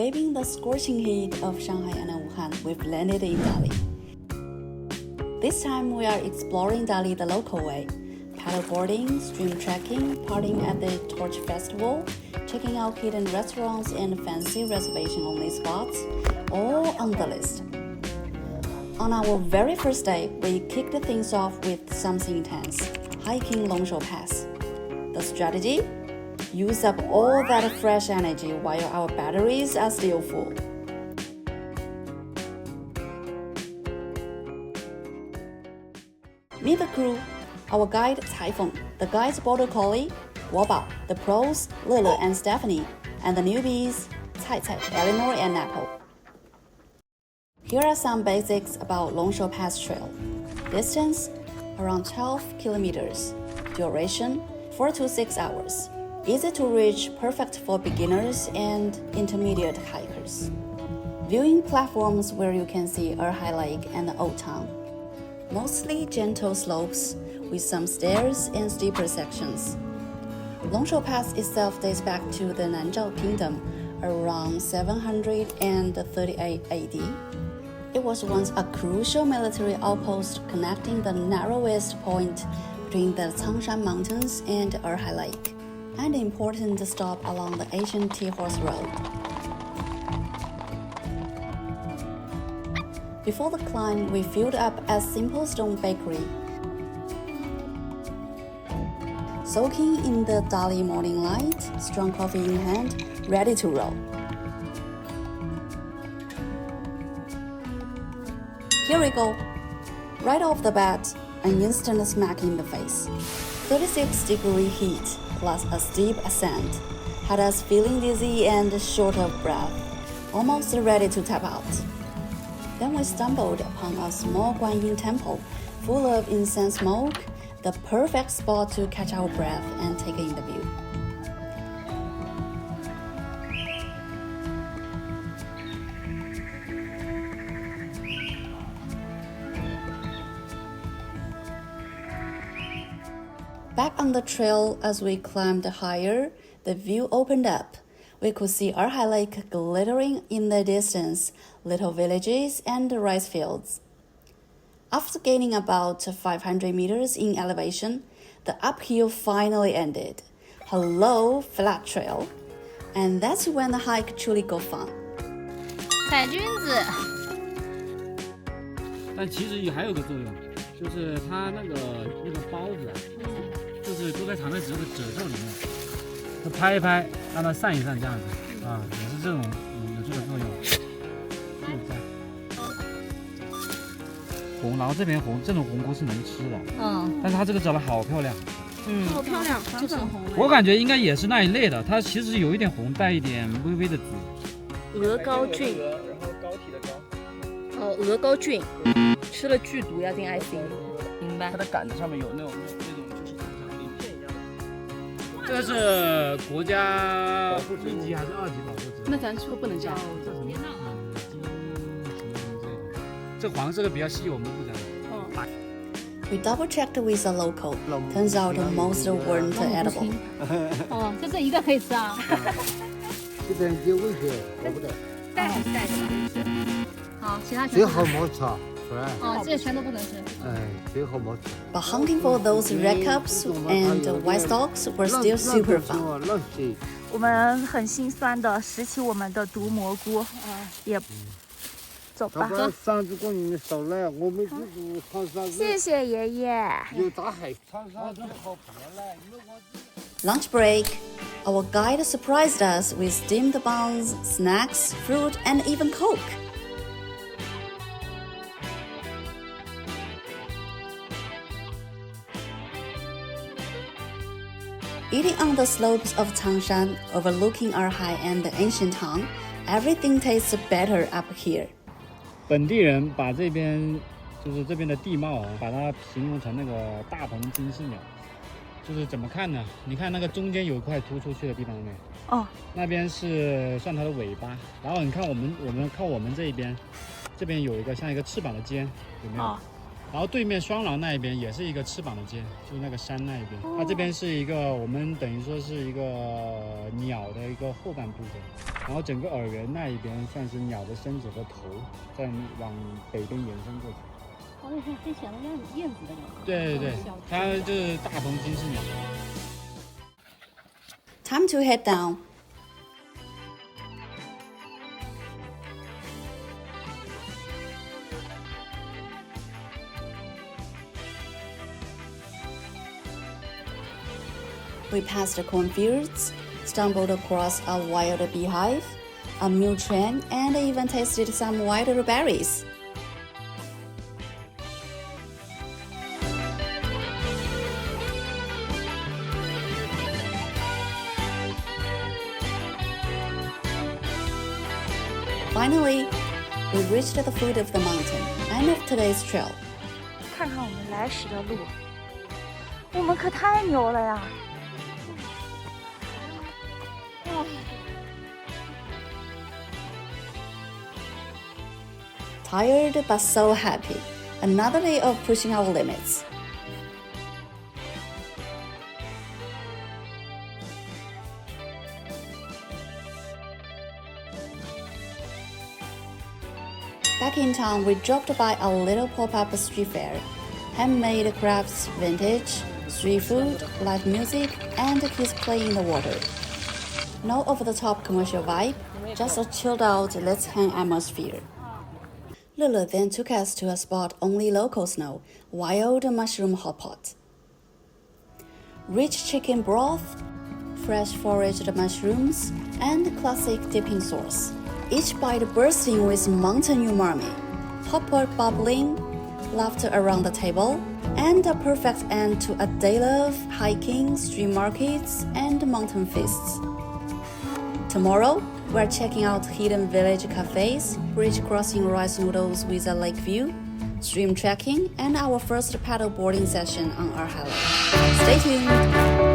escaping the scorching heat of Shanghai and Wuhan, we've landed in Dali. This time we are exploring Dali the local way. Paddleboarding, stream trekking, partying at the Torch Festival, checking out hidden restaurants and fancy reservation-only spots, all on the list. On our very first day, we kicked things off with something intense, hiking Longshou Pass. The strategy? Use up all that fresh energy while our batteries are still full. Meet the crew. Our guide Taifeng, the guide's border collie, Guobao, the pros, Lele and Stephanie, and the newbies, Cai, Eleanor and Apple. Here are some basics about Longshou Pass Trail. Distance, around 12 kilometers. Duration, 4 to 6 hours. Easy to reach, perfect for beginners and intermediate hikers. Viewing platforms where you can see Erhai Lake and the Old Town. Mostly gentle slopes with some stairs and steeper sections. Longshou Pass itself dates back to the Nanzhao Kingdom around 738 AD. It was once a crucial military outpost connecting the narrowest point between the Cangshan Mountains and Erhai Lake, and an important stop along the ancient Tea-Horse Road. Before the climb, we filled up at Simple Stone Bakery, soaking in the Dali morning light, strong coffee in hand, ready to roll. Here we go. Right off the bat, an instant smack in the face. 36-degree heat plus a steep ascent had us feeling dizzy and short of breath, almost ready to tap out. Then we stumbled upon a small Guanyin temple full of incense smoke, the perfect spot to catch our breath and take in the view. Back on the trail, as we climbed higher, the view opened up. We could see Erhai Lake glittering in the distance, little villages and rice fields. After gaining about 500 meters in elevation, the uphill finally ended. Hello, flat trail. And that's when the hike truly got fun. 彩君子，但其实还有个作用，就是它那个包子，就是都在藏在这个褶皱里面，它拍一拍，让它散一散，这样子啊，也是这种有这个作用。红，然后这边红，这种红菇是能吃的，但是它这个长得好漂亮，好漂亮，这粉红。我感觉应该也是那一类的，它其实有一点红，带一点微微的紫。鹅膏菌，然后膏体的膏。哦，鹅膏菌，吃了剧毒，要进 ICU。明白。它的杆子上面有那种就是像鳞片一样的。这个是国家1级还是2级保护植物？那咱是不是不能加？这什么？这黄色的比较稀有，我们不加。We double-checked with a local. Turns out most weren't edible. 哦，就这一个可以吃啊。这边有味觉，我不得。带着吧。好，其他全。最好没吃，是吧？哦，这些全都不能吃。最好没吃。But hunting for those red cups and white stalks were still super fun. 我们很心酸的拾起我们的毒蘑菇，也走吧。上次过年收来，我们自己长沙。谢谢爷爷。有大海，长沙最好别来。Lunch break. Our guide surprised us with steamed buns, snacks, fruit, and even Coke. Eating on the slopes of Cangshan, overlooking Erhai and the ancient town, everything tastes better up here. 本地人把这边就是这边的地貌把它形容成那个大鹏金信鸟。就是怎么看呢？你看那个中间有一块突出去的地方没？那边是算它的尾巴。然后你看我们靠我们这一边，这边有一个像一个翅膀的尖，有没有？然后对面双廊那一边也是一个翅膀的街，就是那个山那一边。它这边是一个我们等于说是一个鸟的一个后半部分，然后整个耳园那一边算是鸟的身子和头，再往北边延伸过去。好像像飞翔的燕子的感觉。对对对，它就是大鹏金翅鸟。Time to head down. We passed the cornfields, stumbled across a wild beehive, a mule train, and even tasted some wild berries. Finally, we reached the foot of the mountain, end of today's trail. 看看我们来时的路，我们可太牛了呀！ Tired but so happy. Another day of pushing our limits. Back in town, we dropped by a little pop-up street fair. Handmade crafts, vintage, street food, live music, and kids playing in the water. No over-the-top commercial vibe, just a chilled-out let's hang atmosphere. Lele then took us to a spot only locals know, wild mushroom hotpot. Rich chicken broth, fresh foraged mushrooms, and classic dipping sauce. Each bite bursting with mountain umami, hotpot bubbling, laughter around the table, and a perfect end to a day of hiking, street markets, and mountain feasts. Tomorrow, we're checking out hidden village cafes, bridge crossing rice noodles with a lake view, stream trekking, and our first paddle boarding session on Erhai Lake. Stay tuned!